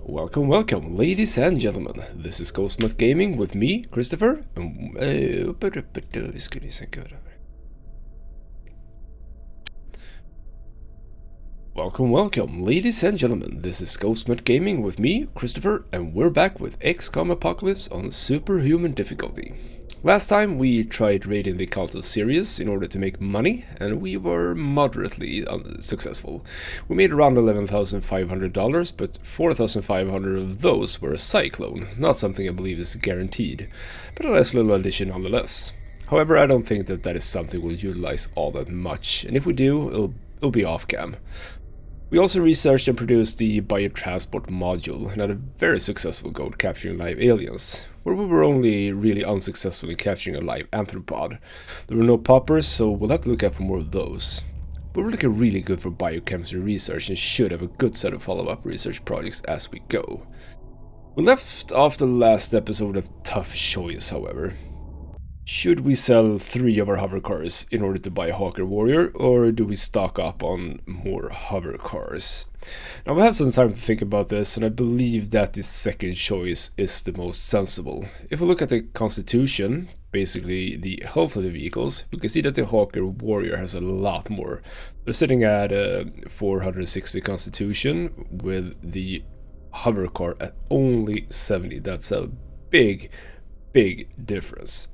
Welcome, welcome, ladies and gentlemen. This is GhostMod Gaming with me, Christopher. Welcome, welcome, ladies and gentlemen. This is GhostMod Gaming with me, Christopher, and we're back with XCOM Apocalypse on Superhuman difficulty. Last time we tried raiding the Cult of Sirius in order to make money, and we were moderately successful. We made around $11,500, but $4,500 of those were a cyclone, not something I believe is guaranteed, but a nice little addition nonetheless. However, I don't think that is something we'll utilize all that much, and if we do, it'll be off-cam. We also researched and produced the biotransport module and had a very successful go at capturing live aliens, where we were only really unsuccessful in capturing a live anthropod. There were no poppers, so we'll have to look out for more of those. But we're looking really good for biochemistry research and should have a good set of follow-up research projects as we go. We left off the last episode with a tough choice, however. Should we sell 3 of our hover cars in order to buy a Hawker Warrior, or do we stock up on more hover cars? Now, we had some time to think about this, and I believe that the second choice is the most sensible. If we look at the constitution, basically the health of the vehicles, we can see that the Hawker Warrior has a lot more. They're sitting at 460 constitution, with the hover car at only 70. That's a big difference.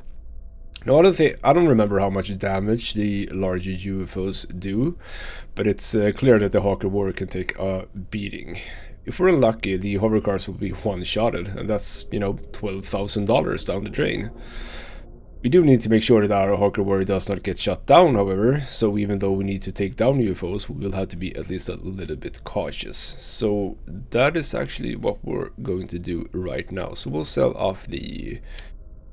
Now, I don't remember how much damage the larger UFOs do, but it's clear that the Hawker Warrior can take a beating. If we're unlucky, the hover cars will be one-shotted, and that's, $12,000 down the drain. We do need to make sure that our Hawker Warrior does not get shot down, however, so even though we need to take down UFOs, we will have to be at least a little bit cautious. So that is actually what we're going to do right now. So we'll sell off the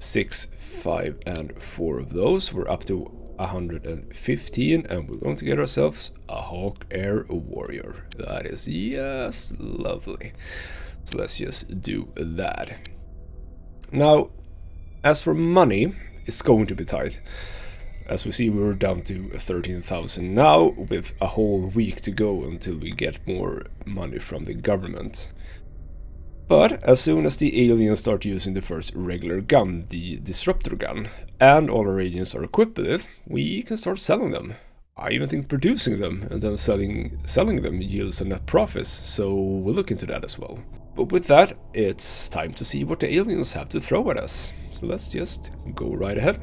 6, 5, and 4 of those. We're up to 115, and we're going to get ourselves a Hawk Air Warrior. That is, yes, lovely. So let's just do that. Now, as for money, it's going to be tight. As we see, we're down to 13,000 now, with a whole week to go until we get more money from the government. But as soon as the aliens start using the first regular gun, the disruptor gun, and all our agents are equipped with it, we can start selling them. I even think producing them and then selling them yields a net profit, so we'll look into that as well. But with that, it's time to see what the aliens have to throw at us. So let's just go right ahead.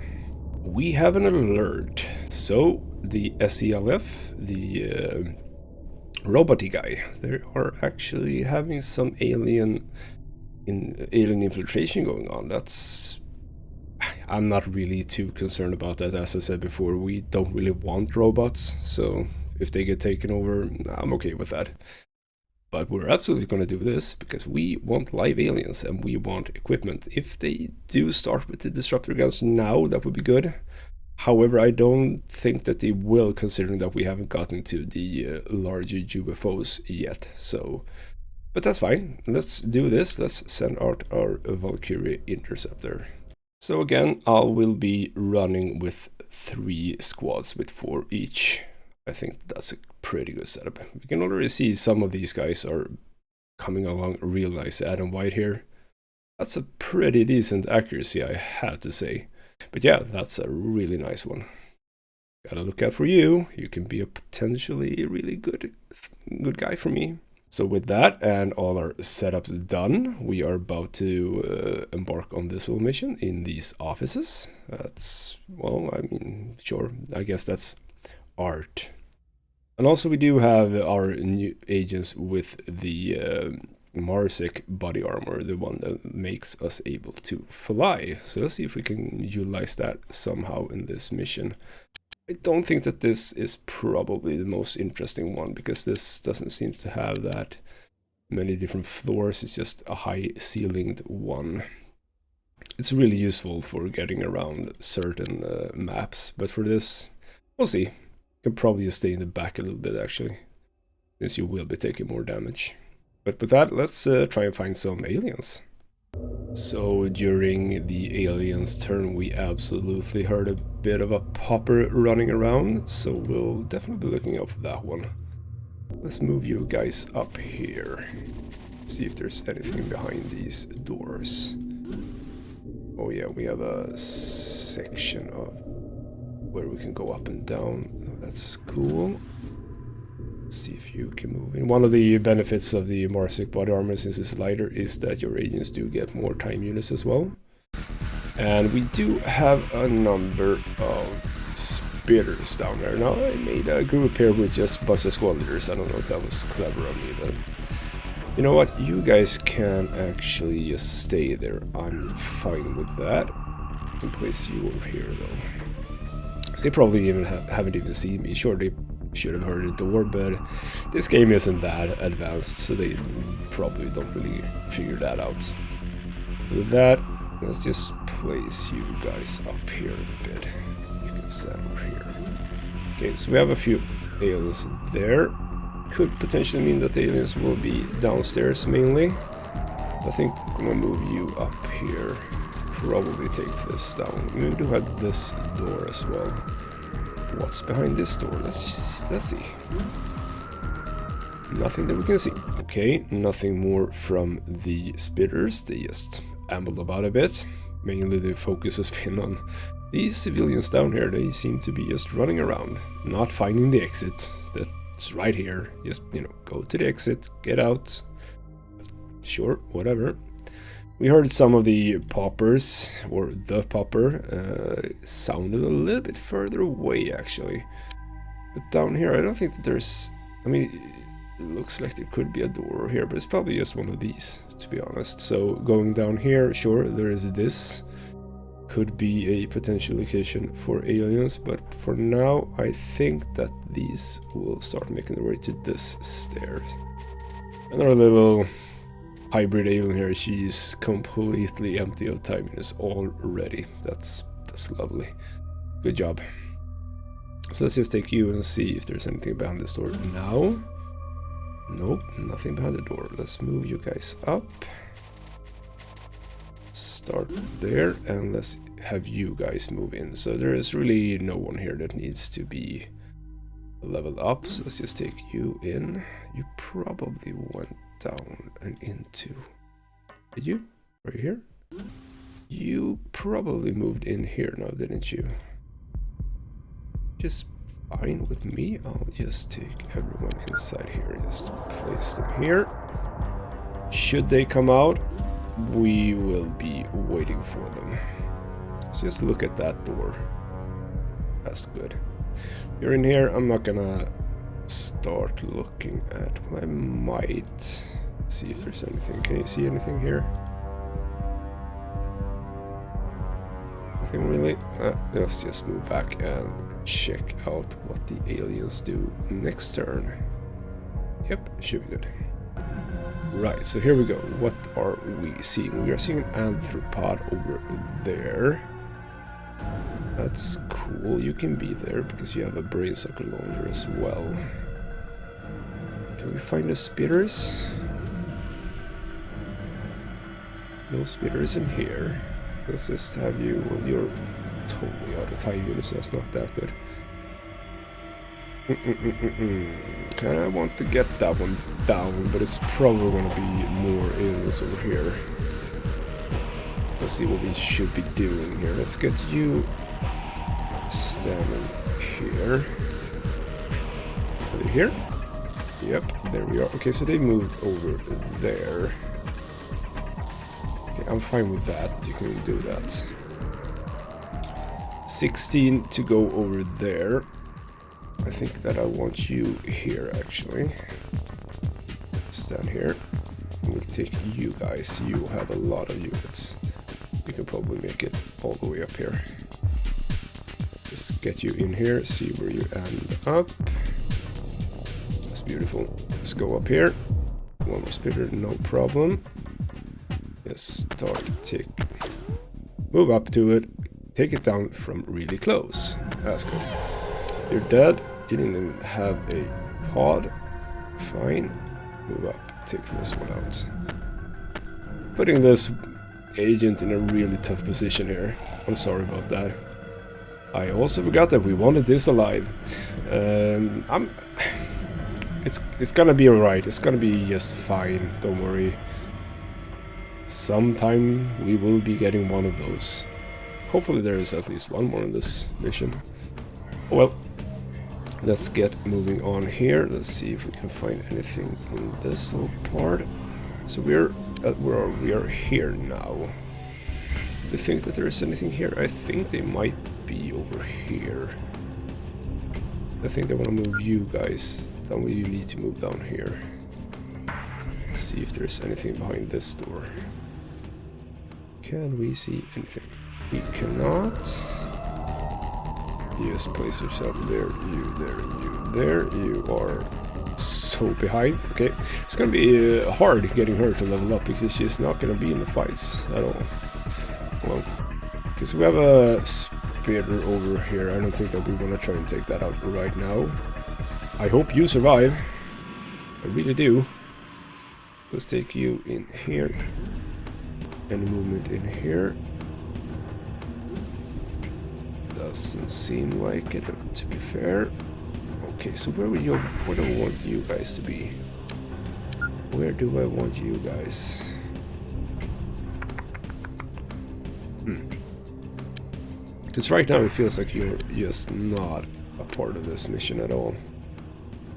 We have an alert. So the SELF, the robot-y guy, they are actually having some alien infiltration going on. I'm not really too concerned about that. As I said before, we don't really want robots, so if they get taken over, I'm okay with that. But we're absolutely going to do this because we want live aliens and we want equipment. If they do start with the disruptor guns now, that would be good. However, I don't think that they will, considering that we haven't gotten to the larger UFOs yet. So, but that's fine. Let's do this. Let's send out our Valkyrie Interceptor. So again, I will be running with 3 squads with 4 each. I think that's a pretty good setup. We can already see some of these guys are coming along real nice. Adam White here. That's a pretty decent accuracy, I have to say. But yeah, that's a really nice one. Gotta look out for you. You can be a potentially really good guy for me. So with that and all our setups done, we are about to embark on this little mission in these offices. That's, well, I mean, sure, I guess that's art. And also we do have our new agents with the Marsec body armor, the one that makes us able to fly. So let's see if we can utilize that somehow in this mission. I don't think that this is probably the most interesting one, because this doesn't seem to have that many different floors. It's just a high ceilinged one. It's really useful for getting around certain maps, but for this, we'll see. You can probably just stay in the back a little bit actually, since you will be taking more damage. But with that, let's try and find some aliens. So during the aliens turn, we absolutely heard a bit of a popper running around, so we'll definitely be looking out for that one. Let's move you guys up here. See if there's anything behind these doors. Oh yeah, we have a section of where we can go up and down. That's cool. Let's see if you can move in. One of the benefits of the Marsic body armor, since it's lighter, is that your agents do get more time units as well. And we do have a number of spitters down there. Now, I made a group here with just a bunch of squad leaders. I don't know if that was clever of me, but you know what? You guys can actually just stay there. I'm fine with that. I can place you over here, though. So they probably even haven't even seen me. Sure, they should have heard the door, but this game isn't that advanced, so they probably don't really figure that out. With that, let's just place you guys up here a bit. You can stand over here. Okay, so we have a few aliens there. Could potentially mean that the aliens will be downstairs mainly. I think I'm gonna move you up here. Probably take this down. We do have this door as well. What's behind this door? Let's see. Nothing that we can see. Okay, nothing more from the spitters. They just ambled about a bit. Mainly the focus has been on these civilians down here. They seem to be just running around, not finding the exit. That's right here. Just, you know, go to the exit, get out. Sure, whatever. We heard some of the poppers, or the popper, sounded a little bit further away actually. But down here, I don't think that there's... I mean, it looks like there could be a door here, but it's probably just one of these, to be honest. So going down here, sure, there is this. Could be a potential location for aliens, but for now, I think that these will start making their way to this stairs. Another little hybrid alien here. She's completely empty of time units already. That's lovely. Good job. So let's just take you and see if there's anything behind this door now. Nope, nothing behind the door. Let's move you guys up. Start there, and let's have you guys move in. So there is really no one here that needs to be leveled up. So let's just take you in. You probably went down and into... Did you? Right here? You probably moved in here now, didn't you? Just fine with me. I'll just take everyone inside here. Just place them here. Should they come out, we will be waiting for them. So just look at that door. That's good. You're in here. I'm not gonna start looking at... Well, I might see if there's anything. Can you see anything here? Nothing really. Let's just move back and check out what the aliens do next turn. Yep, should be good. Right, so here we go. What are we seeing? We are seeing an anthropod over there. That's cool. You can be there because you have a brain sucker launcher as well. Can we find the spitters? No spitters in here. Let's just have you... Well, you're totally out of time units, so that's not that good. Kind of want to get that one down, but it's probably going to be more aliens over here. Let's see what we should be doing here. Let's get you standing here. Are they here? Yep, there we are. Okay, so they moved over there. Okay, I'm fine with that. You can do that. 16 to go over there. I think that I want you here, actually. Stand here. We'll take you guys. You have a lot of units. You can probably make it all the way up here. Just get you in here, see where you end up. That's beautiful. Let's go up here. One more spitter, no problem. Just start, move up to it. Take it down from really close. That's good. You're dead. You didn't even have a pod. Fine. Move up. Take this one out. Putting this agent in a really tough position here. I'm sorry about that. I also forgot that we wanted this alive. It's gonna be alright. It's gonna be just fine. Don't worry. Sometime we will be getting one of those. Hopefully there is at least one more in this mission. Well, let's get moving on here. Let's see if we can find anything in this little part. So we're at where we are here now. Do you think that there is anything here? I think they might be over here. I think they want to move you guys. Tell me you need to move down here. Let's see if there's anything behind this door. Can we see anything? We cannot. Just place yourself there, you there, you there. You are so behind. Okay, it's gonna be hard getting her to level up because she's not gonna be in the fights at all. Well, because we have a spider over here. I don't think that we want to try and take that out right now. I hope you survive. I really do. Let's take you in here. Any movement in here? Doesn't seem like it, to be fair. Okay, so where do I want you guys to be? Where do I want you guys? Because right now it feels like you're just not a part of this mission at all.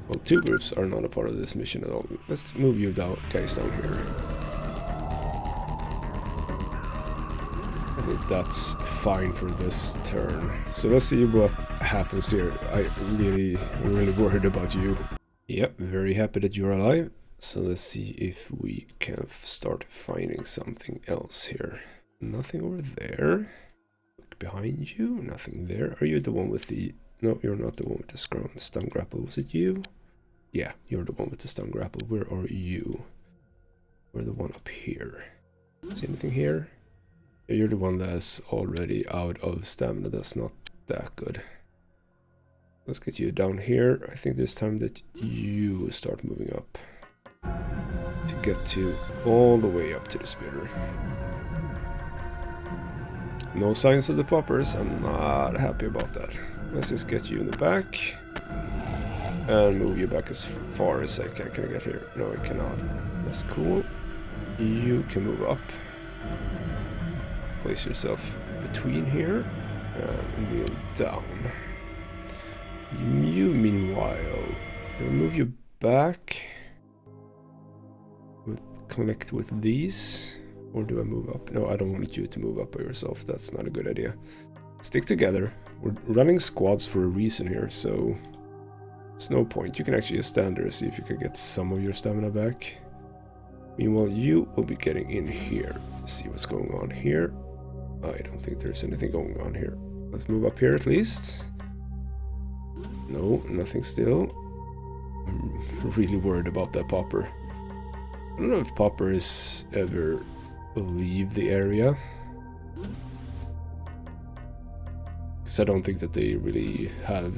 Well, two groups are not a part of this mission at all. Let's move you guys down here. I think that's fine for this turn. So let's see what happens here. I'm really worried about you. Yep, very happy that you're alive. So let's see if we can start finding something else here. Nothing over there. Look behind you. Nothing there. Are you the one with the... No, you're not the one with the stun grapple. Was it you? Yeah, you're the one with the stun grapple. Where are you? We're the one up here. See anything here? Yeah, you're the one that's already out of stamina. That's not that good. Let's get you down here. I think this time that you start moving up. To get to all the way up to the spitter. No signs of the poppers. I'm not happy about that. Let's just get you in the back. And move you back as far as I can. Can I get here? No, I cannot. That's cool. You can move up. Place yourself between here. And kneel down. You, meanwhile, I'll move you back. Connect with these. Or do I move up? No, I don't want you to move up by yourself. That's not a good idea. Stick together. We're running squads for a reason here, so it's no point. You can actually just stand there and see if you can get some of your stamina back. Meanwhile, you will be getting in here. See what's going on here. I don't think there's anything going on here. Let's move up here at least. No, nothing still. I'm really worried about that popper. I don't know if poppers ever leave the area. Because I don't think that they really have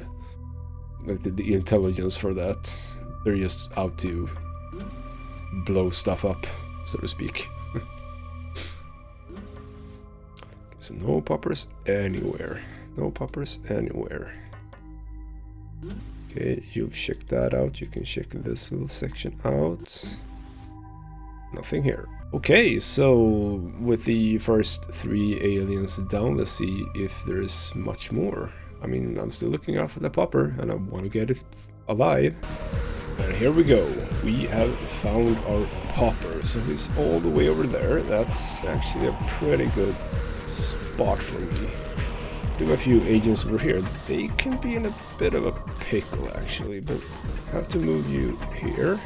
like the intelligence for that. They're just out to blow stuff up, so to speak. So no poppers anywhere. No poppers anywhere. Okay, you've checked that out. You can check this little section out. Nothing here. Okay, so with the first 3 aliens down, let's see if there's much more. I mean, I'm still looking out for the popper, and I want to get it alive. And here we go. We have found our popper. So it's all the way over there. That's actually a pretty good spot for me. Do have a few agents over here. They can be in a bit of a pickle, actually, but I have to move you here.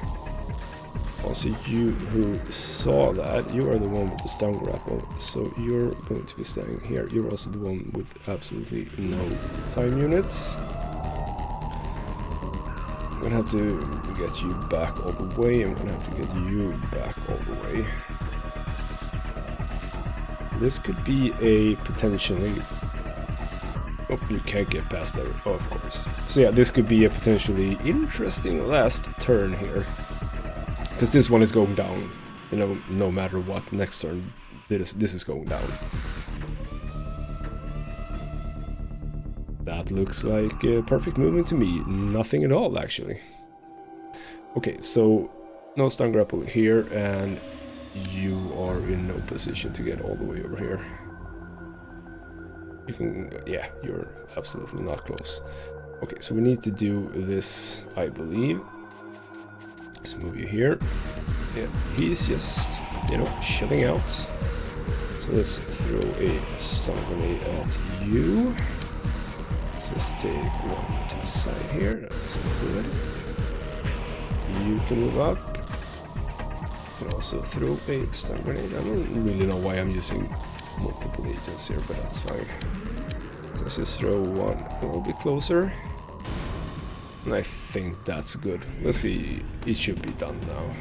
Also, you who saw that, you are the one with the stun grapple, so you're going to be standing here. You're also the one with absolutely no time units. I'm gonna have to get you back all the way. I'm gonna have to get you back all the way. This could be a potentially... Oh, you can't get past there. Oh, of course. So yeah, this could be a potentially interesting last turn here. Because this one is going down, you know, no matter what. Next turn, this is going down. That looks like a perfect movement to me. Nothing at all, actually. Okay, so no stun grapple here, and you are in no position to get all the way over here. You can, yeah, you're absolutely not close. Okay, so we need to do this, I believe. Let's move you here. Yeah, he's just, you know, shutting out. So let's throw a stun grenade at you. Let's just take one to the side here. That's good. You can move up. You can also throw a stun grenade. I don't really know why I'm using multiple agents here, but that's fine. So let's just throw one a little bit closer. And I think that's good. Let's see, it should be done now.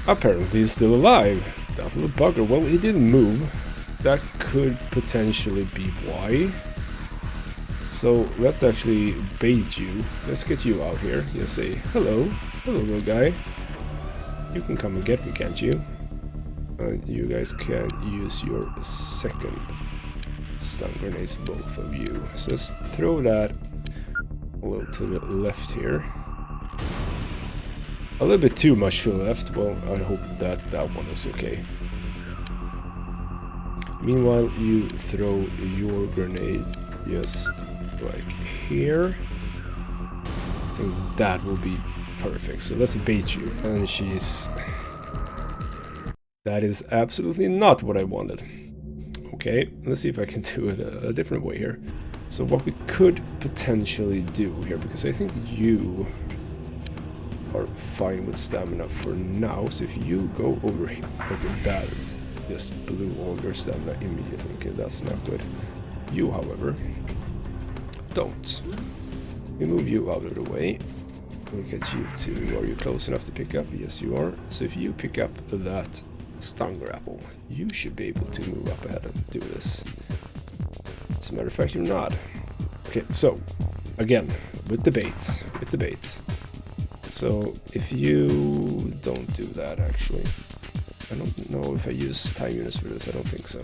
Apparently he's still alive. That little bugger. Well, he didn't move. That could potentially be why. So let's actually bait you. Let's get you out here. Just say, hello. Hello, little guy. You can come and get me, can't you? You guys can use your second stun grenades, both of you. So let's throw that a little to the left here. A little bit too much to the left. Well, I hope that that one is okay. Meanwhile, you throw your grenade just like here. I think that will be perfect. So let's bait you. And she's... That is absolutely not what I wanted. Okay, let's see if I can do it a different way here. So what we could potentially do here, because I think you are fine with stamina for now. So if you go over here, look at that, just blew all your stamina immediately. Okay, that's not good. You, however, don't. We move you out of the way. We'll get you to, are you close enough to pick up? Yes, you are. So if you pick up that stun grapple, you should be able to move up ahead and do this. As a matter of fact, you're not. Okay, so again, with the bait. So if you don't do that, actually, I don't know if I use time units for this. I don't think so.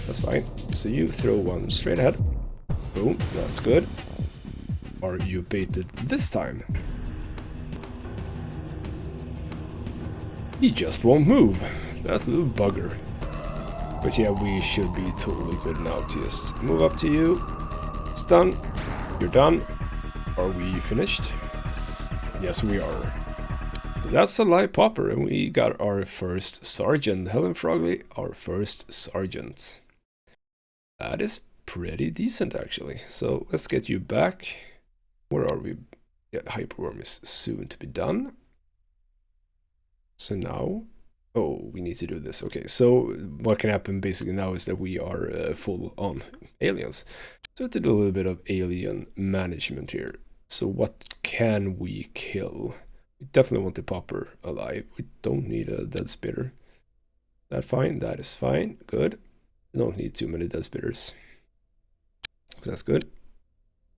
That's fine. So you throw one straight ahead. Boom, that's good. Are you baited this time? He just won't move. That little bugger. But yeah, we should be totally good now to just move up to you. It's done. You're done. Are we finished? Yes, we are. So that's a live popper, and we got our first sergeant. Helen Frogley, our first sergeant. That is pretty decent, actually. So let's get you back. Where are we? Yeah, the hyperworm is soon to be done. So now, oh, we need to do this. Okay, so what can happen basically now is that we are full on aliens. So to do a little bit of alien management here. So what can we kill? We definitely want the popper alive. We don't need a dead spitter. That fine? That is fine. Good. We don't need too many dead spitters. So that's good.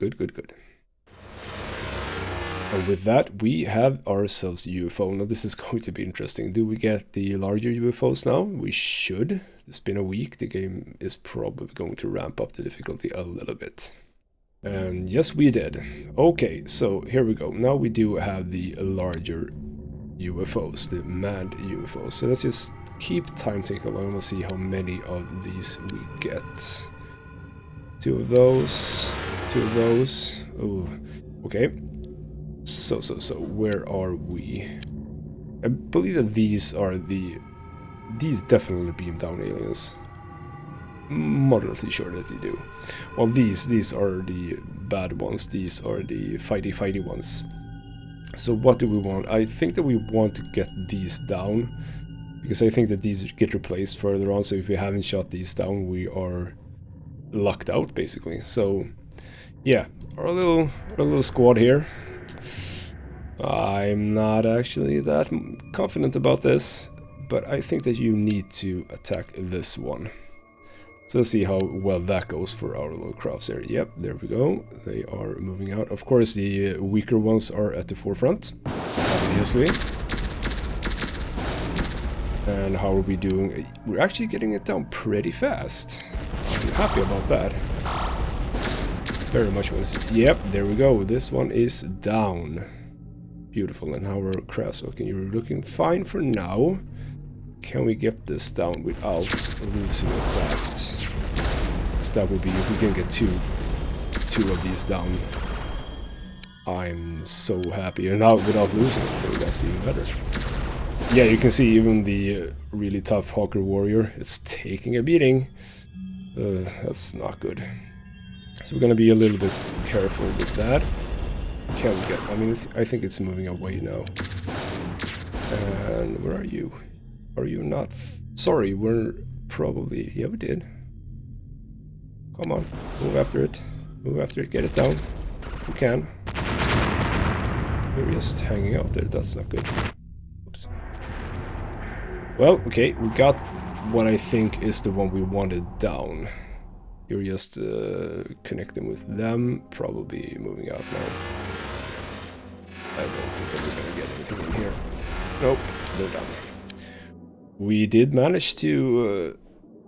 Good. And with that, we have ourselves a UFO. Now this is going to be interesting. Do we get the larger UFOs now? We should. It's been a week. The game is probably going to ramp up the difficulty a little bit. And yes, we did. Okay, so here we go. Now we do have the larger UFOs, the manned UFOs. So let's just keep time taking along. We'll see how many of these we get. Two of those. Oh, okay. So, where are we? I believe that these are these definitely beam down aliens. Moderately sure that they do. Well, these are the bad ones. These are the fighty ones. So what do we want? I think that we want to get these down, because I think that these get replaced further on. So if we haven't shot these down, we are locked out basically. So yeah, our little squad here. I'm not actually that confident about this, but I think that you need to attack this one. So let's see how well that goes for our little crafts there. Yep, there we go. They are moving out. Of course, the weaker ones are at the forefront, obviously. And how are we doing? We're actually getting it down pretty fast. I'm happy about that. Very much was. Yep, there we go. This one is down. Beautiful. And how are crafts looking? You're looking fine for now. Can we get this down without losing a craft? So that would be if we can get two of these down. I'm so happy. And now without losing anything, that's even better. Yeah, you can see even the really tough Hawker Warrior, it's taking a beating. That's not good. So we're gonna be a little bit careful with that. Can we get... I mean, I think it's moving away now. And where are you? Are you not... Sorry, we're probably... Yeah, we did. Come on, move after it. Move after it, get it down. If we can. We're just hanging out there, that's not good. Oops. Well, okay, we got what I think is the one we wanted down. You're just connecting with them, probably moving out now. I don't think that we're gonna get anything in here. Nope, they're done. We did manage to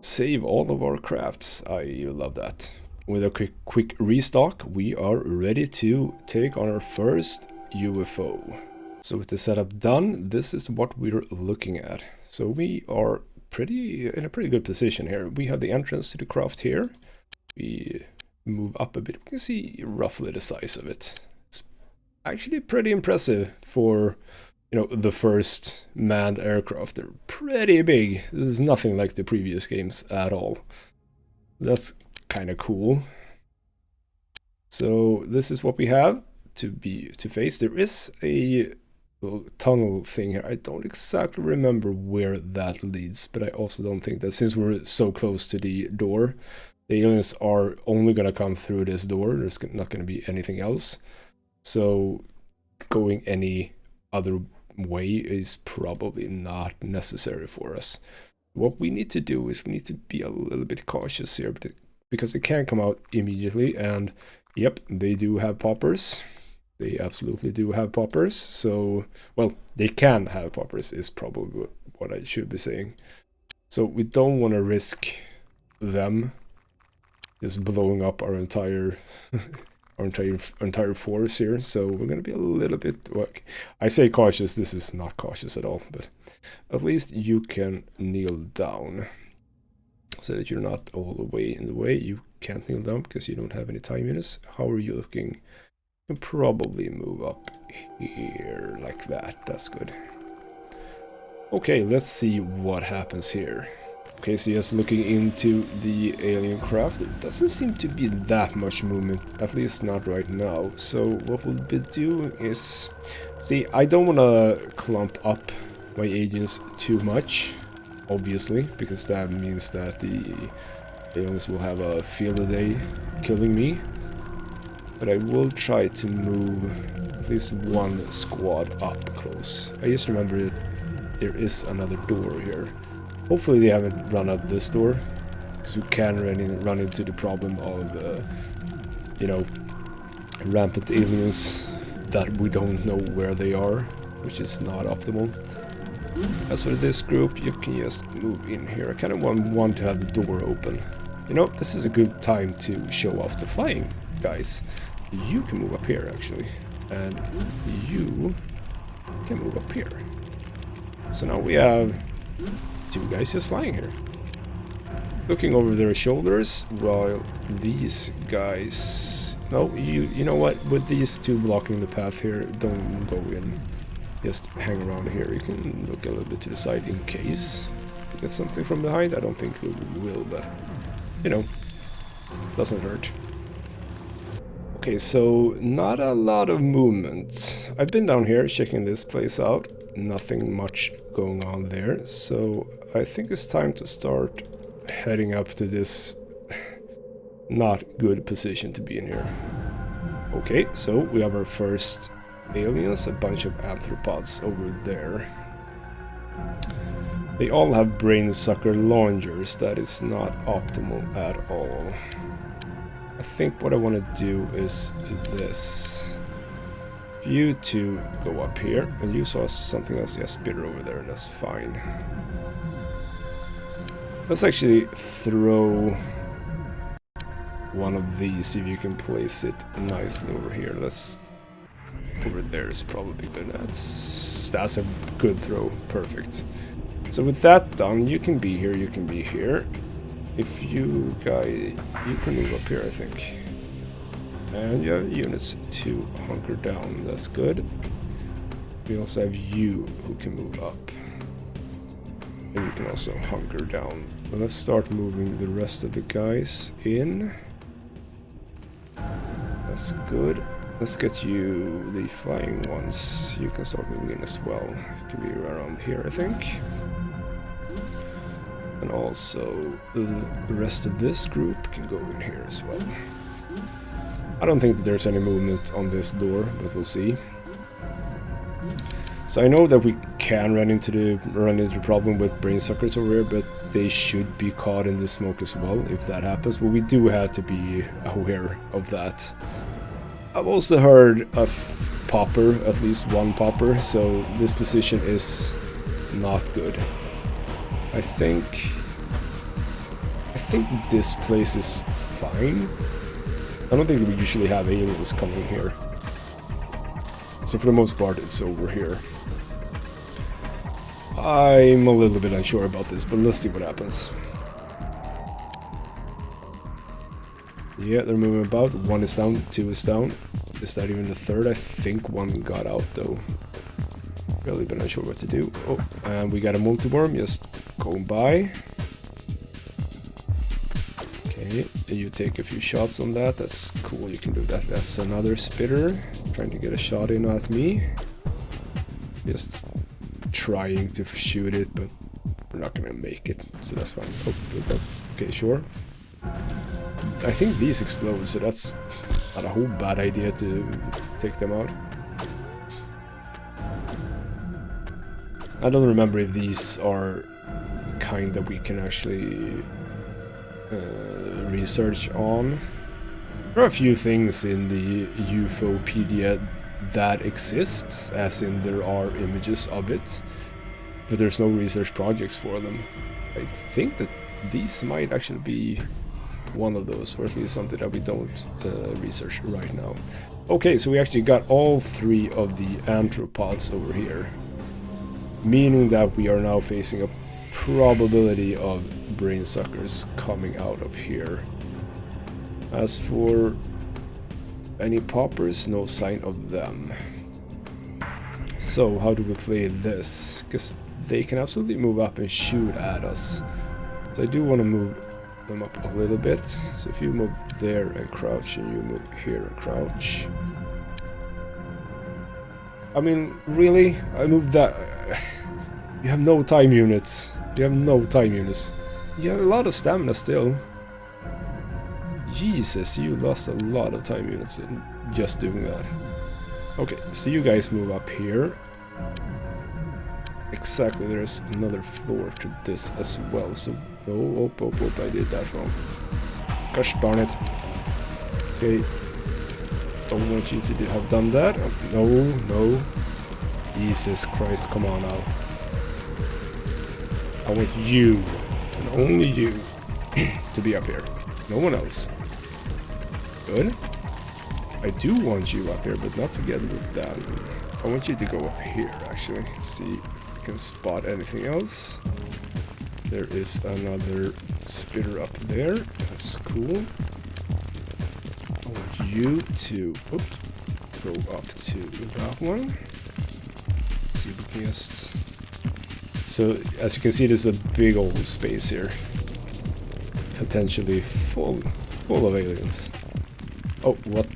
save all of our crafts. I love that. With a quick restock, we are ready to take on our first UFO. So with the setup done, this is what we're looking at. So we are in a pretty good position here. We have the entrance to the craft here. We move up a bit. We can see roughly the size of it. It's actually pretty impressive for, you know, the first manned aircraft. They're pretty big. This is nothing like the previous games at all. That's kind of cool. So this is what we have to face. There is a little tunnel thing here. I don't exactly remember where that leads, but I also don't think that since we're so close to the door, the aliens are only going to come through this door. There's not going to be anything else. So going any other way is probably not necessary for us. What we need to do is we need to be a little bit cautious here, because they can come out immediately, and yep, they do have poppers. They absolutely do have poppers. So, well, they can have poppers is probably what I should be saying. So we don't want to risk them just blowing up our entire entire force here. So we're going to be a little bit, well, I say cautious, this is not cautious at all, but at least you can kneel down so that you're not all the way in the way. You can't kneel down because you don't have any time units. How are you looking? You can probably move up here like that. That's good. Okay, let's see what happens here. Okay, so just looking into the alien craft, there doesn't seem to be that much movement, at least not right now. So what we'll be doing is, see, I don't want to clump up my agents too much, obviously, because that means that the aliens will have a field day killing me. But I will try to move at least one squad up close. I just remember that there is another door here. Hopefully they haven't run out this door, because we can run into the problem of, you know, rampant aliens that we don't know where they are, which is not optimal. As for this group, you can just move in here. I kind of want to have the door open. You know, this is a good time to show off the flying guys. You can move up here, actually, and you can move up here. So now we have two guys just flying here, looking over their shoulders, while these guys... No, you know what? With these two blocking the path here, don't go in. Just hang around here. You can look a little bit to the side in case you get something from behind. I don't think we will, but, you know, doesn't hurt. Okay, so not a lot of movement. I've been down here checking this place out. Nothing much going on there, so I think it's time to start heading up to this not good position to be in here. Okay, so we have our first aliens, a bunch of arthropods over there. They all have brain sucker launchers. That is not optimal at all. I think what I want to do is this. You two go up here, and you saw something else, yeah, spitter over there, and that's fine. Let's actually throw one of these, see if you can place it nicely over here. Let's over there is probably good. That's a good throw. Perfect. So with that done, you can be here, you can be here. If you guys, you can move up here, I think. And you have units to hunker down, that's good. We also have you who can move up. And you can also hunker down. But let's start moving the rest of the guys in. That's good. Let's get you the flying ones. You can start moving in as well. You can be around here, I think. And also the rest of this group can go in here as well. I don't think that there's any movement on this door, but we'll see. So I know that we can run into the problem with brain suckers over here, but they should be caught in the smoke as well if that happens. But we do have to be aware of that. I've also heard of popper, at least one popper, so this position is not good. I think this place is fine. I don't think we usually have aliens coming here. So for the most part it's over here. I'm a little bit unsure about this, but let's see what happens. Yeah, they're moving about. 1 is down, 2 is down. Is that even the third? I think 1 got out though. Really been unsure what to do. Oh, and we got a multi-worm just going by. Okay, you take a few shots on that. That's cool, you can do that. That's another spitter trying to get a shot in at me. Just trying to shoot it, but we're not gonna make it, so that's fine. Oh, okay, sure. I think these explode, so that's not a whole bad idea to take them out. I don't remember if these are kind that we can actually research on. There are a few things in the UFOpedia that exists, as in there are images of it, but there's no research projects for them. I think that these might actually be one of those, or at least something that we don't research right now. Okay, so we actually got all 3 of the anthropods over here, meaning that we are now facing a probability of brain suckers coming out of here. As for any poppers, no sign of them. So how do we play this? Because they can absolutely move up and shoot at us. So I do want to move them up a little bit. So if you move there and crouch, and you move here and crouch. I mean, really? I moved that. You have no time units. You have no time units. You have a lot of stamina still. Jesus, you lost a lot of time units in just doing that. Okay, so you guys move up here. Exactly, there's another floor to this as well. So, oh, I did that wrong. Gosh darn it. Okay, don't want you to have done that. Oh, no. Jesus Christ, come on now. I want you, and only you, to be up here. No one else. Good. I do want you up here, but not together with that. I want you to go up here, actually. See if I can spot anything else. There is another spitter up there. That's cool. I want you to go up to that one. See if we can just... So, as you can see, there's a big old space here. Potentially full of aliens. Oh, what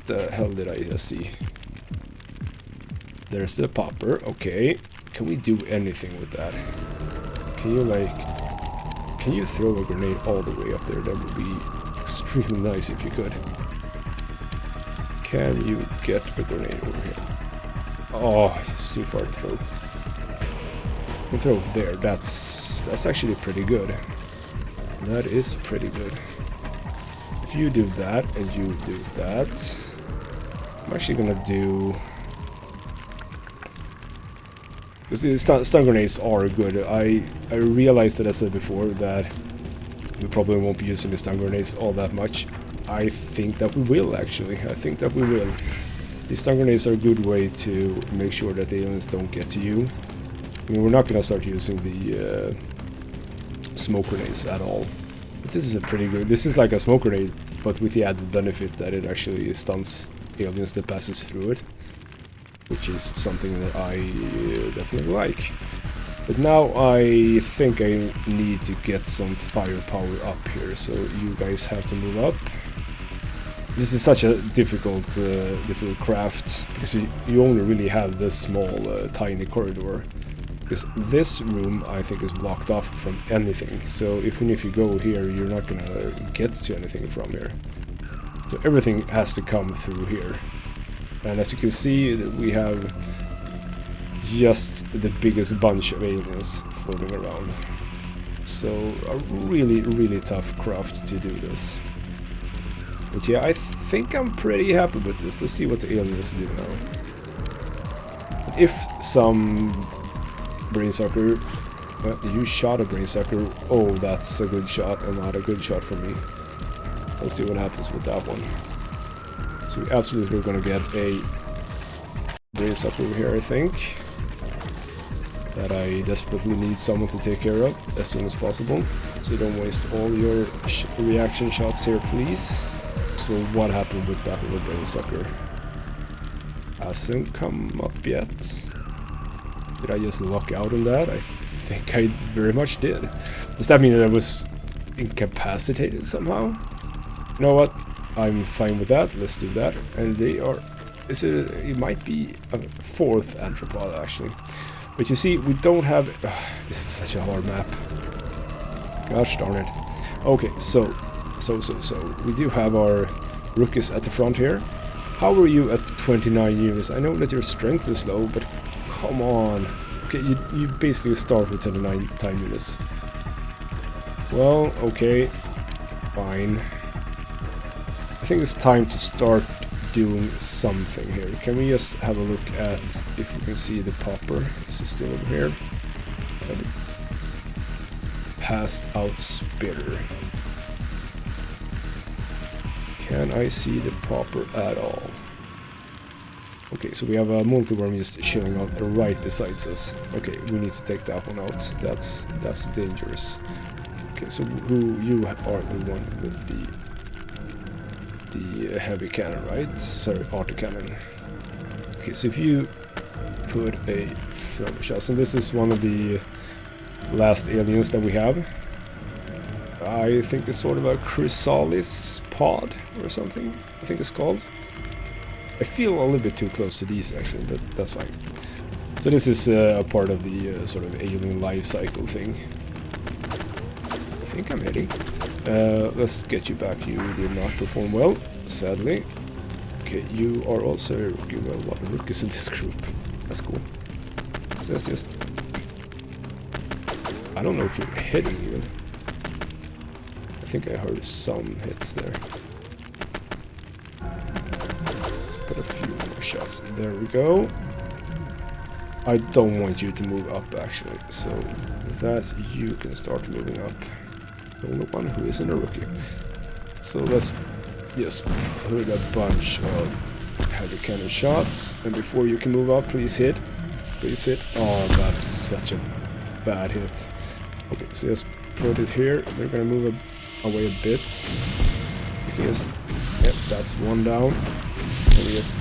the hell did I just see? There's the popper, okay. Can we do anything with that? Can you throw a grenade all the way up there? That would be extremely nice if you could. Can you get a grenade over here? Oh, it's too far to throw. You can throw it there. That's actually pretty good. That is pretty good. If you do that and you do that, I'm actually gonna do... Because the stun grenades are good. I realized that I said before that we probably won't be using the stun grenades all that much. I think that we will, actually. I think that we will. These stun grenades are a good way to make sure that the aliens don't get to you. I mean, we're not gonna start using the smoke grenades at all. But this is a pretty good... This is like a smoke grenade, but with the added benefit that it actually stuns aliens that passes through it. Which is something that I definitely like. But now I think I need to get some firepower up here, so you guys have to move up. This is such a difficult craft, because you only really have this small, tiny corridor. Because this room, I think, is blocked off from anything. So even if you go here, you're not gonna get to anything from here. So everything has to come through here. And as you can see, we have just the biggest bunch of aliens floating around. So a really, really tough craft to do this. But yeah, I think I'm pretty happy with this. Let's see what the aliens do now. If some brainsucker... Well, you shot a brainsucker. Oh, that's a good shot and not a good shot for me. Let's see what happens with that one. So we absolutely are gonna get a brainsucker over here, I think. That I desperately need someone to take care of as soon as possible. So don't waste all your reaction shots here, please. So what happened with that little brainsucker? Hasn't come up yet. Did I just lock out on that? I think I very much did. Does that mean that I was incapacitated somehow? You know what? I'm fine with that. Let's do that. And they are... It might be a fourth anthropod, actually. But you see, we don't have... this is such a hard map. Gosh darn it. Okay, so we do have our rookies at the front here. How are you at 29 units? I know that your strength is low, but come on. Okay, you basically start with 29 time units. Well, okay. Fine. I think it's time to start doing something here. Can we just have a look at if we can see the popper? Is it still over here? Passed out spitter. Can I see the popper at all? Okay, so we have a multi-worm just chilling out right beside us. Okay, we need to take that one out. That's dangerous. Okay, so you are the one with the heavy cannon, right? Sorry, autocannon. Okay, so if you put a film shot, and this is one of the last aliens that we have. I think it's sort of a chrysalis pod or something, I think it's called. I feel a little bit too close to these actually, but that's fine. So this is a part of the sort of alien life cycle thing. I think I'm hitting. Let's get you back. You did not perform well, sadly. Okay, you are also a rookie. Well, a lot of rookies in this group. That's cool. So let's just... I don't know if you're hitting even. I think I heard some hits there. Let's put a few more shots. There we go. I don't want you to move up actually, so that you can start moving up. The only one who isn't a rookie. So let's just put a bunch of heavy cannon shots, and before you can move up, please hit. Please hit. Oh, that's such a bad hit. Okay, so just put it here. They're gonna move away a bit. You can just... Yep, that's one down. And we just...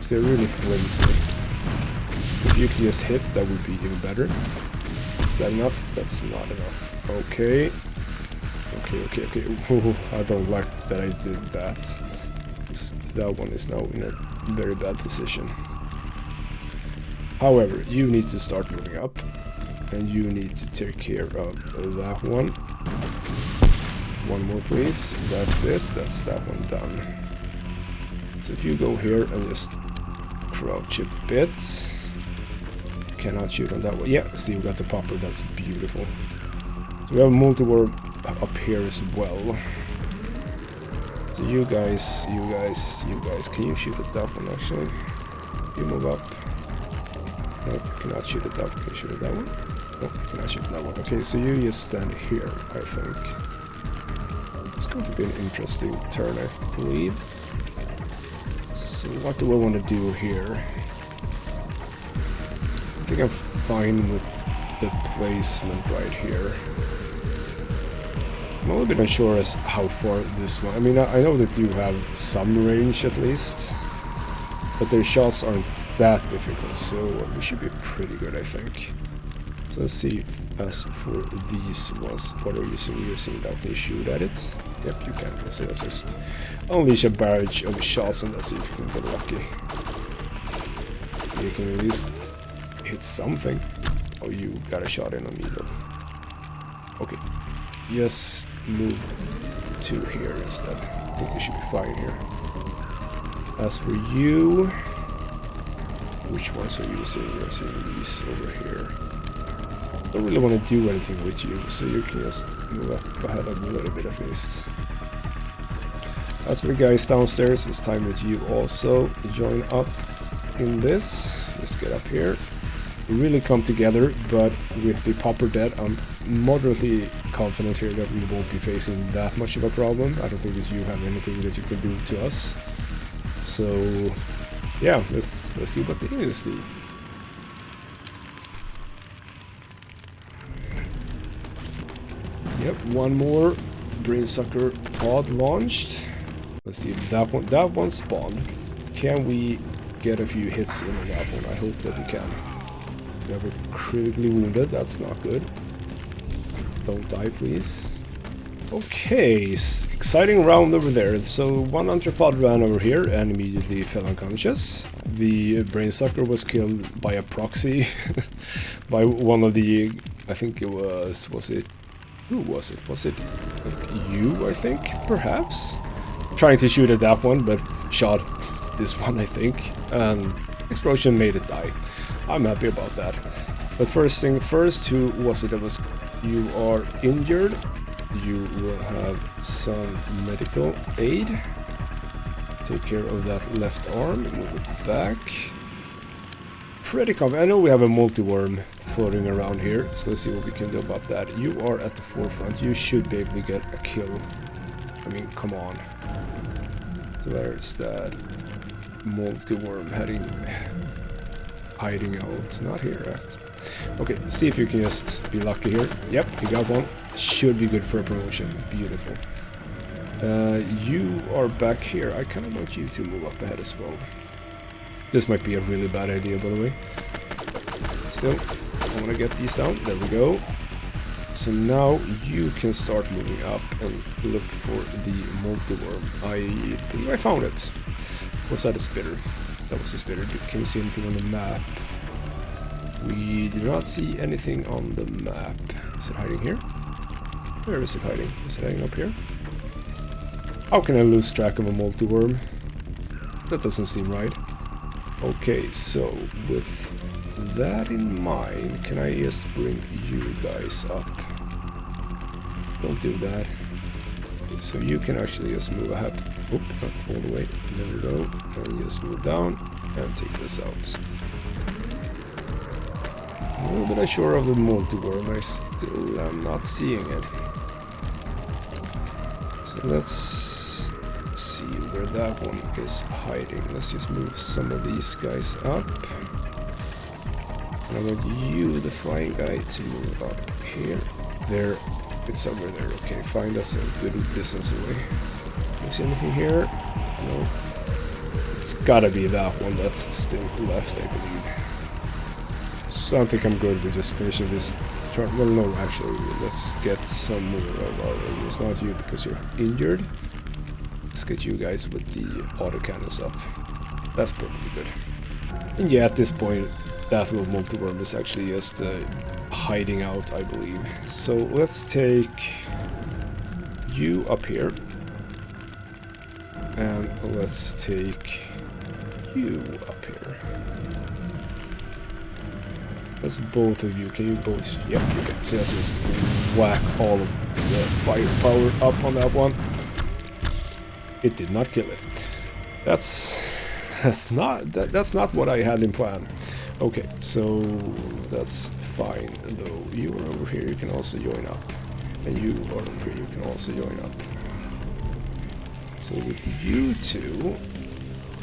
They're really flimsy. If you can just hit, that would be even better. Is that enough? That's not enough. Okay. Okay. Ooh, I don't like that I did that. That one is now in a very bad position. However, you need to start moving up. And you need to take care of that one. One more, please. That's it. That's that one done. So if you go here and just crouch a bit. Cannot shoot on that one. Yeah, see, we got the popper. That's beautiful. So we have a multi-worm up here as well. So you guys, can you shoot at that one actually? You move up. No, you cannot shoot at that one. Can you shoot at that one? No, you cannot shoot at that one. Okay, so you just stand here, I think. It's going to be an interesting turn, I believe. So what do I want to do here? I think I'm fine with the placement right here. I'm a little bit unsure as how far this one... I mean, I know that you have some range at least, but their shots aren't that difficult, so we should be pretty good, I think. So let's see, as for these ones, what are you seeing? You're seeing that, can you shoot at it? Yep, you can. So let's just unleash a barrage of shots and let's see if you can get lucky. You can at least hit something. Oh, you got a shot in on me though. Okay. Just move to here instead. I think we should be fine here. As for you, which ones are you seeing? You're seeing these over here. I don't really want to do anything with you, so you can just move up ahead a little bit at least. As for the guys downstairs, it's time that you also join up in this. Just get up here. Really come together, but with the popper dead, I'm moderately confident here that we won't be facing that much of a problem. I don't think that you have anything that you can do to us. So yeah, let's see what the aliens do. Yep, one more brainsucker pod launched. Let's see if that one spawned. Can we get a few hits in on that one? I hope that we can. Never critically wounded, that's not good. Don't die, please. Okay, exciting round over there. So one arthropod ran over here and immediately fell unconscious. The brainsucker was killed by a proxy by one of the, I think it was it? Who was it? Was it like you, I think, perhaps? Trying to shoot at that one, but shot this one, I think. And explosion made it die. I'm happy about that. But first thing first, who was it that was... You are injured. You will have some medical aid. Take care of that left arm. Move it back. Pretty confident. I know we have a multi-worm floating around here, so let's see what we can do about that. You are at the forefront. You should be able to get a kill. I mean, come on. So there's that multi-worm hiding out. Not here. Okay, see if you can just be lucky here. Yep, you got one. Should be good for a promotion. Beautiful. You are back here. I kind of want you to move up ahead as well. This might be a really bad idea, by the way. Still, I want to get these down. There we go. So now you can start moving up and look for the multi-worm. I believe I found it. Was that a spitter? That was a spitter. Can you see anything on the map? We do not see anything on the map. Is it hiding here? Where is it hiding? Is it hiding up here? How can I lose track of a multi-worm? That doesn't seem right. Okay, so with that in mind, can I just bring you guys up? Don't do that. So you can actually just move ahead. Oop, not all the way. There we go. And just move down and take this out. A little bit unsure of the multi-worm. I still am not seeing it. So let's see where that one is hiding. Let's just move some of these guys up. And I want you, the flying guy, to move up here. There. It's somewhere there. Okay, fine. That's a good distance away. Do you see anything here? No. It's gotta be that one that's still left, I believe. So I think I'm good with just finishing this turn. Well, no, actually, let's get some more of our... It's not you because you're injured. Let's get you guys with the autocannons up. That's probably good. And yeah, at this point, that little multi-worm is actually just hiding out, I believe. So let's take you up here. And let's take you up here. That's both of you. Can you both? Yep, you can. So let's just whack all of the firepower up on that one. It did not kill it. That's not what I had in plan. Okay, so that's fine. Though you are over here, you can also join up, and you are over here, you can also join up. So with you two,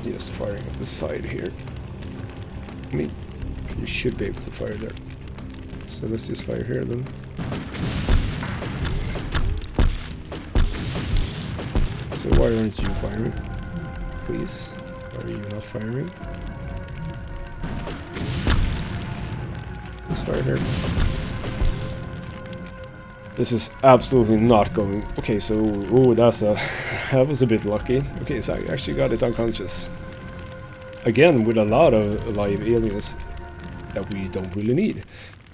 just firing at the side here. I mean, you should be able to fire there. So let's just fire here then. So why aren't you firing? Please, why are you not firing? Let's fire here. This is absolutely not going. Okay, so oh, that was a bit lucky. Okay, so I actually got it unconscious. Again, with a lot of live aliens that we don't really need.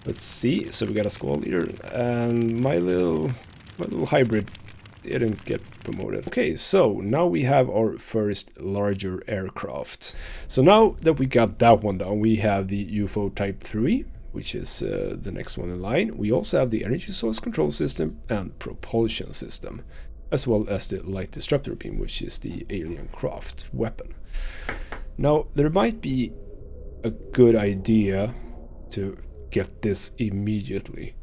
Let's see. So we got a squad leader, and my little hybrid didn't get promoted. Okay, so now we have our first larger aircraft. So now that we got that one down, we have the UFO Type 3, which is the next one in line. We also have the energy source control system and propulsion system, as well as the light disruptor beam, which is the alien craft weapon. Now, there might be a good idea to get this immediately,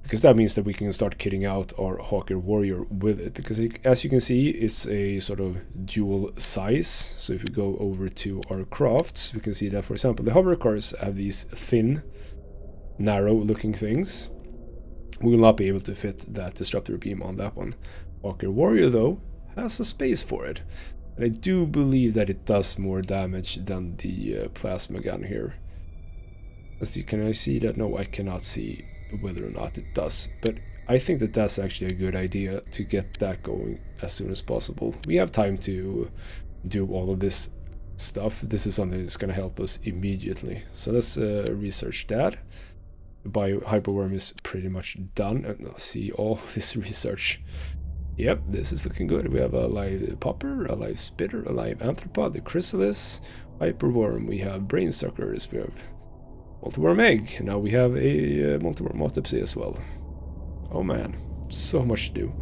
because that means that we can start kitting out our Hawker Warrior with it, because as you can see, it's a sort of dual size. So if we go over to our crafts, we can see that, for example, the hover cars have these thin, narrow looking things. We will not be able to fit that disruptor beam on that one. Hawker Warrior, though, has a space for it. And I do believe that it does more damage than the plasma gun here. Can I see that? No, I cannot see whether or not it does. But I think that that's actually a good idea to get that going as soon as possible. We have time to do all of this stuff. This is something that's going to help us immediately. So let's research that. The biohyperworm is pretty much done. And see all this research. Yep, this is looking good. We have a live popper, a live spitter, a live anthropod, the chrysalis, hyperworm. We have brain suckers. We have multiworm egg. Now we have a multiworm autopsy as well. Oh man, so much to do.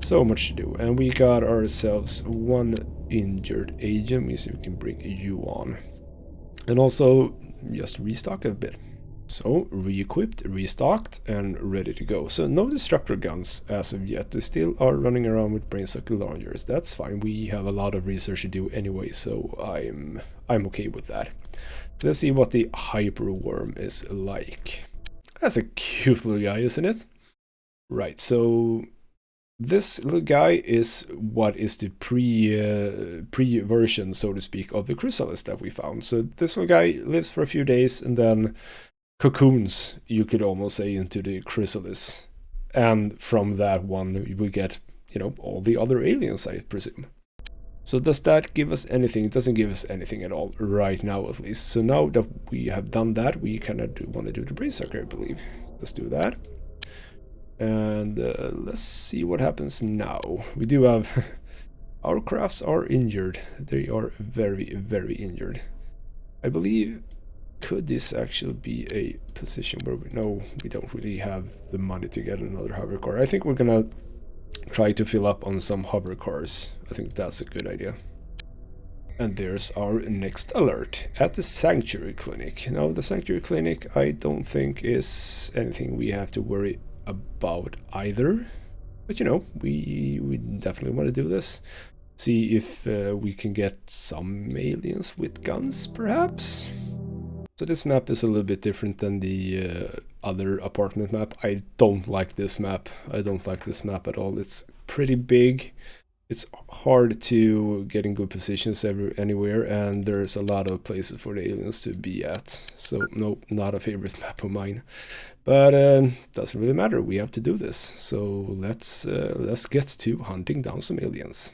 So much to do. And we got ourselves one injured agent. We see if we can bring you on. And also just restock a bit. So, re-equipped, restocked, and ready to go. So, no disruptor guns as of yet. They still are running around with brainsucker launchers. That's fine. We have a lot of research to do anyway, so I'm okay with that. So let's see what the hyperworm is like. That's a cute little guy, isn't it? Right, so this little guy is what is the pre-version, so to speak, of the chrysalis that we found. So this little guy lives for a few days and then cocoons, you could almost say, into the chrysalis. And from that one, we get, you know, all the other aliens, I presume. So does that give us anything? It doesn't give us anything at all, right now at least. So now that we have done that, we kind of want to do the brainsucker, I believe. Let's do that. And let's see what happens now. We do have... our crafts are injured. They are very, very injured. I believe... could this actually be a position where we know we don't really have the money to get another hover car? I think we're gonna try to fill up on some hover cars. I think that's a good idea. And there's our next alert at the Sanctuary Clinic. Now, the Sanctuary Clinic I don't think is anything we have to worry about either. But you know, we definitely want to do this. See if we can get some aliens with guns, perhaps? So this map is a little bit different than the other apartment map. I don't like this map. I don't like this map at all. It's pretty big. It's hard to get in good positions anywhere, and there's a lot of places for the aliens to be at. So no, not a favorite map of mine. But doesn't really matter. We have to do this. So let's get to hunting down some aliens.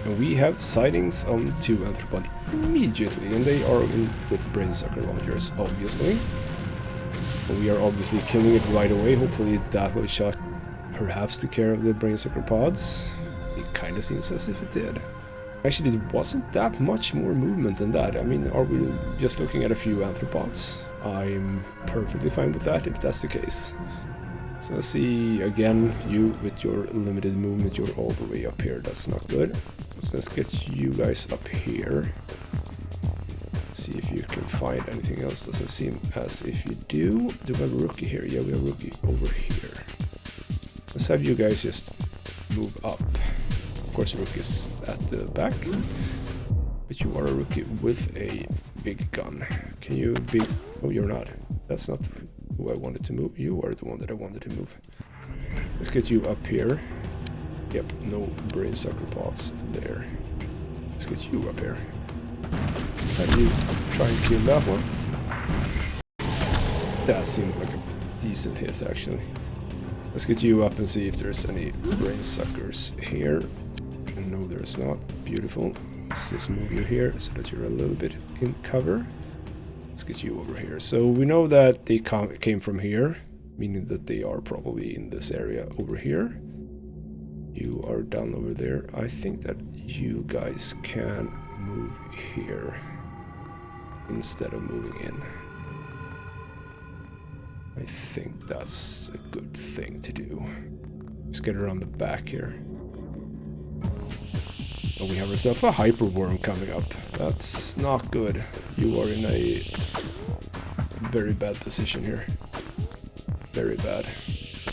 And we have sightings on 2 anthropods immediately, and they are in with brainsucker launchers, obviously. And we are obviously killing it right away. Hopefully that will shot perhaps took care of the brainsucker pods. It kind of seems as if it did. Actually, there wasn't that much more movement than that. I mean, are we just looking at a few anthropods? I'm perfectly fine with that if that's the case. So let's see, again, you with your limited movement, you're all the way up here. That's not good. So let's get you guys up here. See if you can find anything else. Doesn't seem as if you do. Do we have a rookie here? Yeah, we have a rookie over here. Let's have you guys just move up. course, Rook is at the back. But you are a rookie with a big gun. Can you big... Oh, you're not. That's not who I wanted to move. You are the one that I wanted to move. Let's get you up here. Yep, no brain sucker pods there. Let's get you up here. Can you try and kill that one? That seemed like a decent hit, actually. Let's get you up and see if there's any brain suckers here. No, there's not. Beautiful. Let's just move you here so that you're a little bit in cover. Let's get you over here. So we know that they came from here, meaning that they are probably in this area over here. You are down over there. I think that you guys can move here instead of moving in. I think that's a good thing to do. Let's get around the back here. And we have ourselves a hyperworm coming up. That's not good. You are in a very bad position here. Very bad.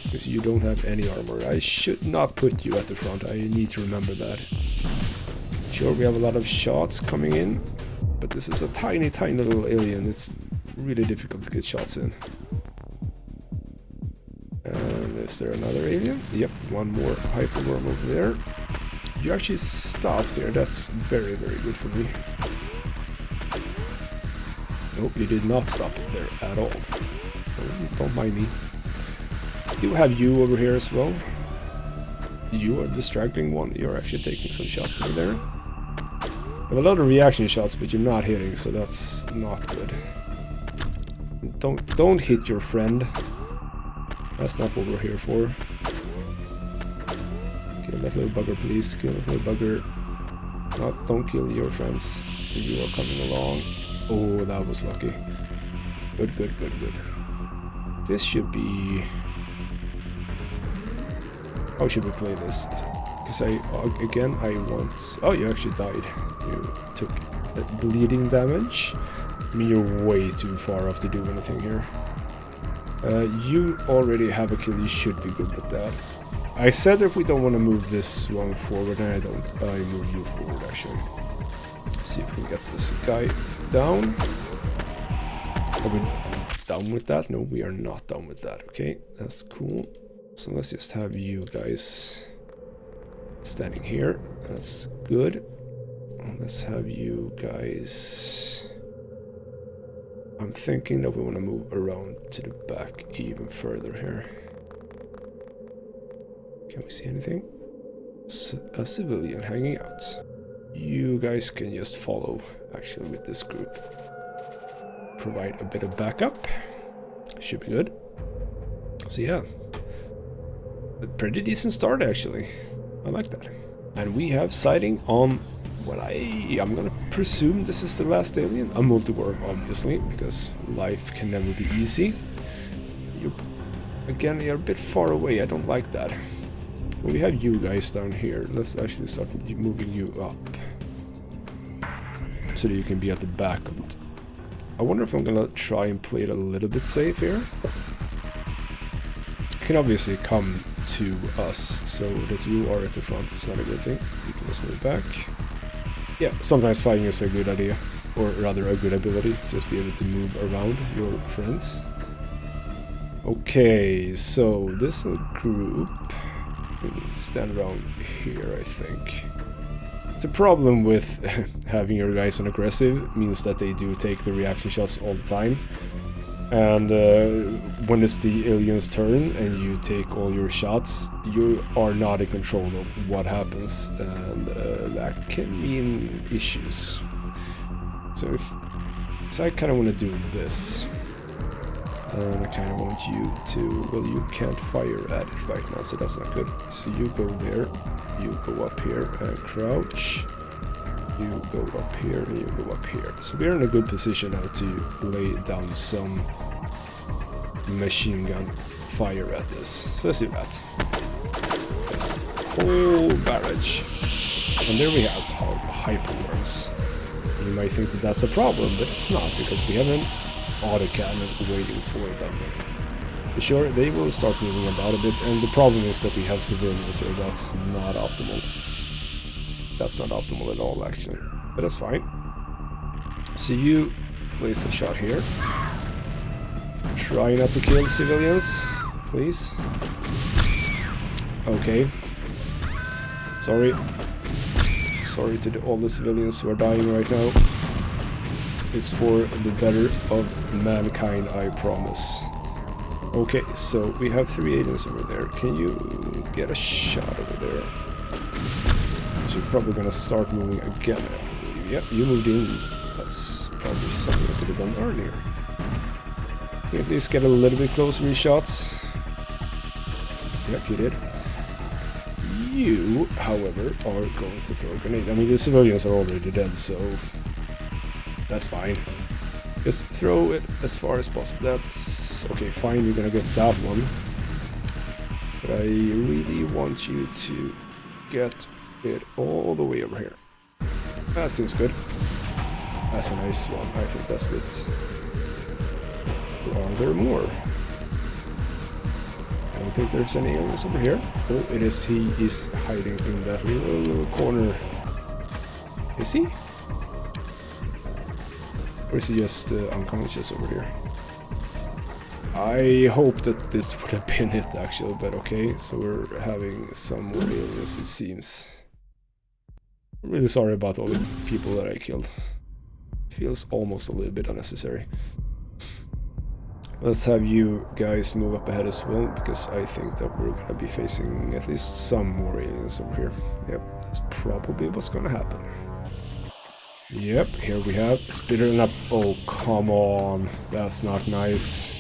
Because you don't have any armor. I should not put you at the front. I need to remember that. Sure, we have a lot of shots coming in. But this is a tiny, tiny little alien. It's really difficult to get shots in. And is there another alien? Yep, one more hyperworm over there. You actually stopped there. That's very, very good for me. Nope, you did not stop it there at all. Don't mind me. I do have you over here as well. You are distracting one. You're actually taking some shots over there. You have a lot of reaction shots, but you're not hitting, so that's not good. Don't hit your friend. That's not what we're here for. Kill that little bugger, please. Kill that little bugger. No, don't kill your friends. You are coming along. Oh, that was lucky. Good, good, good, good. This should be... How should we play this? Because I want... Oh, you actually died. You took bleeding damage. I mean, you're way too far off to do anything here. You already have a kill. You should be good with that. I said that we don't want to move this one forward, and I don't. I move you forward, actually. Let's see if we can get this guy down. Are we done with that? No, we are not done with that. Okay, that's cool. So let's just have you guys standing here. That's good. Let's have you guys... I'm thinking that we want to move around to the back even further here. Can we see anything? A civilian hanging out. You guys can just follow, actually, with this group. Provide a bit of backup. Should be good. So yeah. A pretty decent start, actually. I like that. And we have sighting on what I'm gonna presume this is the last alien. A multiworm, obviously, because life can never be easy. Again, you're a bit far away. I don't like that. We have you guys down here. Let's actually start moving you up so that you can be at the back of it. I wonder if I'm gonna try and play it a little bit safe here. You can obviously come to us so that you are at the front. It's not a good thing. You can just move back. Yeah, sometimes fighting is a good idea, or rather a good ability. Just be able to move around your friends. Okay, so this little group will stand around here, I think. The problem with having your guys on aggressive means that they do take the reaction shots all the time. And when it's the alien's turn and you take all your shots, you are not in control of what happens, and that can mean issues. So I kind of want to do this. And I kind of want you to... Well, you can't fire at it right now, so that's not good. So you go there, you go up here and crouch. You go up here and you go up here. So we're in a good position now to lay down some machine gun fire at this. So let's do that. This whole barrage. And there we have our hyperworms. You might think that that's a problem, but it's not, because we have an autocannon waiting for them. But sure, they will start moving about a bit, and the problem is that we have civilians here. That's not optimal. That's not optimal at all, actually. But that's fine. So you place a shot here. Try not to kill civilians, please. Okay. Sorry. Sorry to all the civilians who are dying right now. It's for the better of mankind, I promise. Okay, so we have 3 aliens over there. Can you get a shot over there? So you're probably gonna start moving again, I believe. Yep, you moved in. That's probably something I could have done earlier. Can you at least get a little bit closer with shots? Yep, you did. You, however, are going to throw a grenade. I mean, the civilians are already dead, so that's fine. Just throw it as far as possible. That's okay, fine, you're gonna get that one. But I really want you to get it all the way over here. That seems good. That's a nice one. I think that's it. Are there more? I don't think there's any aliens over here. Oh, it is. He is hiding in that little corner. Is he? Or is he just unconscious over here? I hope that this would have been it, actually, but okay. So we're having some more aliens, it seems. I'm really sorry about all the people that I killed. Feels almost a little bit unnecessary. Let's have you guys move up ahead as well, because I think that we're gonna be facing at least some more aliens over here. Yep, that's probably what's gonna happen. Yep, here we have splitting up. Oh, come on, that's not nice.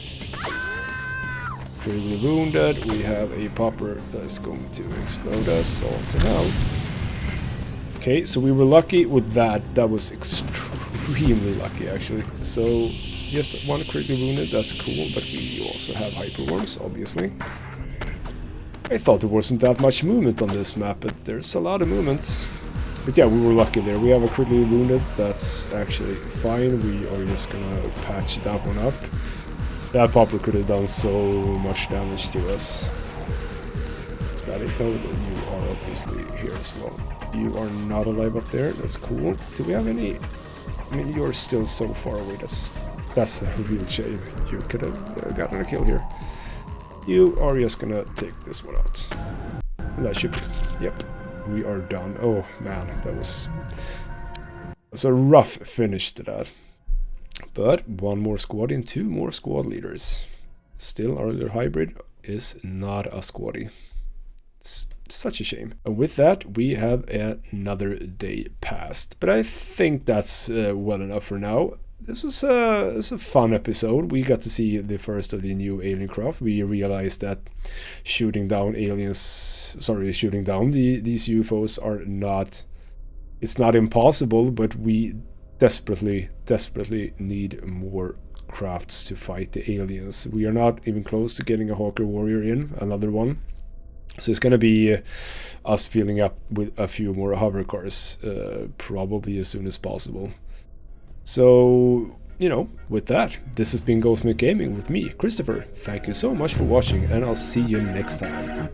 Critically wounded. We have a popper that's going to explode us all to hell. Okay, so we were lucky with that. That was extremely lucky, actually. So just one critically wounded, that's cool, but we also have hyperworms, obviously. I thought there wasn't that much movement on this map, but there's a lot of movement. But yeah, we were lucky there. We have a critically wounded, that's actually fine. We are just gonna patch that one up. That popper could have done so much damage to us. Is that it? No, you are obviously here as well. You are not alive up there, that's cool. Do we have any... I mean, you're still so far away, that's a real shame. You could have gotten a kill here. You are just gonna take this one out. And that should be it. Yep. We are done. Oh man, that's a rough finish to that. But one more squad and 2 more squad leaders. Still, our little hybrid is not a squaddy. It's such a shame. And with that, we have another day passed. But I think that's well enough for now. This was a fun episode. We got to see the first of the new alien craft. We realized that shooting down these UFOs are not... It's not impossible, but we desperately need more crafts to fight the aliens. We are not even close to getting a Hawker Warrior in, another one. So it's gonna be us filling up with a few more hover cars, probably as soon as possible. So, you know, with that, this has been Ghostmith Gaming with me, Christopher. Thank you so much for watching, and I'll see you next time.